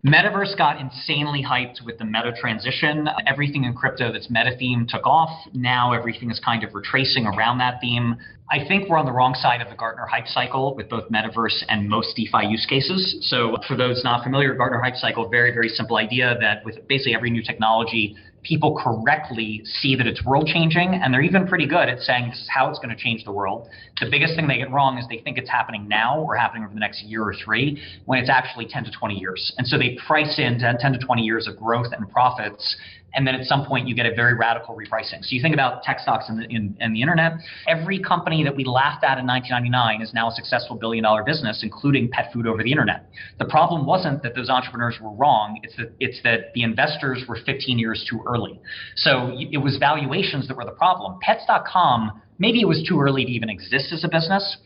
Metaverse got insanely hyped with the meta transition. Everything in crypto that's meta theme took off. Now everything is kind of retracing around that theme. I think we're on the wrong side of the Gartner hype cycle with both Metaverse and most DeFi use cases. So for those not familiar, Gartner hype cycle, very, very simple idea that with basically every new technology, people correctly see that it's world changing, and they're even pretty good at saying this is how it's going to change the world. The biggest thing they get wrong is they think it's happening now or happening over the next year or three, when it's actually 10 to 20 years. And so they price in 10 to 20 years of growth and profits, and then at some point you get a very radical repricing. So you think about tech stocks and the internet. Every company that we laughed at in 1999 is now a successful billion-dollar business, including pet food over the internet. The problem wasn't that those entrepreneurs were wrong. It's that the investors were 15 years too early. So it was valuations that were the problem. Pets.com, maybe it was too early to even exist as a business,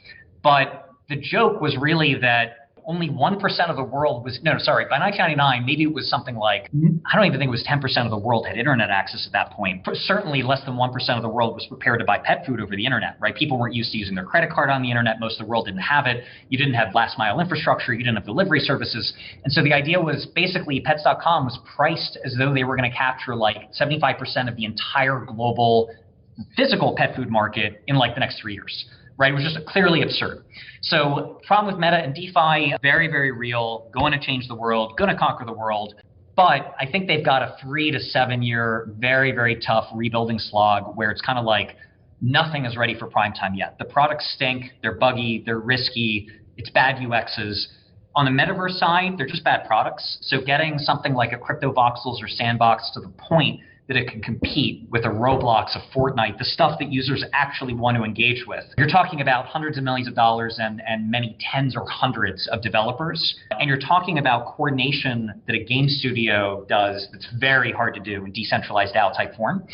but the joke was really that only 1% of the world was, by 1999, maybe it was something like, I don't even think it was 10% of the world had internet access at that point. Certainly less than 1% of the world was prepared to buy pet food over the internet, right? People weren't used to using their credit card on the internet. Most of the world didn't have it. You didn't have last mile infrastructure. You didn't have delivery services. And so the idea was basically Pets.com was priced as though they were going to capture like 75% of the entire global physical pet food market in like the next 3 years. Right? It was just clearly absurd. So problem with Meta and DeFi, very, very real, going to change the world, going to conquer the world. But I think they've got a 3 to 7 year, very, very tough rebuilding slog where it's kind of like nothing is ready for prime time yet. The products stink, they're buggy, they're risky, it's bad UXs. On the Metaverse side, they're just bad products. So getting something like a Crypto Voxels or Sandbox to the point that it can compete with a Roblox, a Fortnite, the stuff that users actually want to engage with. You're talking about hundreds of millions of dollars and many tens or hundreds of developers. And you're talking about coordination that a game studio does that's very hard to do in decentralized DAO type form.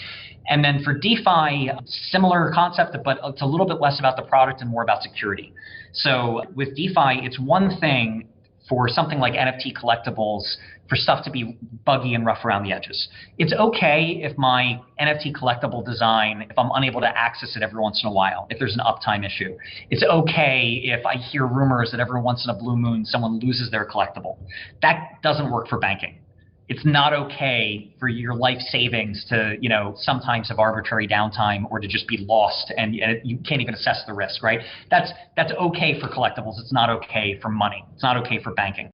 And then for DeFi, similar concept, but it's a little bit less about the product and more about security. So with DeFi, it's one thing for something like NFT collectibles for stuff to be buggy and rough around the edges. It's okay if my NFT collectible design, if I'm unable to access it every once in a while, if there's an uptime issue. It's okay if I hear rumors that every once in a blue moon someone loses their collectible. That doesn't work for banking. It's not okay for your life savings to, sometimes have arbitrary downtime or to just be lost and you can't even assess the risk, right? That's okay for collectibles. It's not okay for money. It's not okay for banking.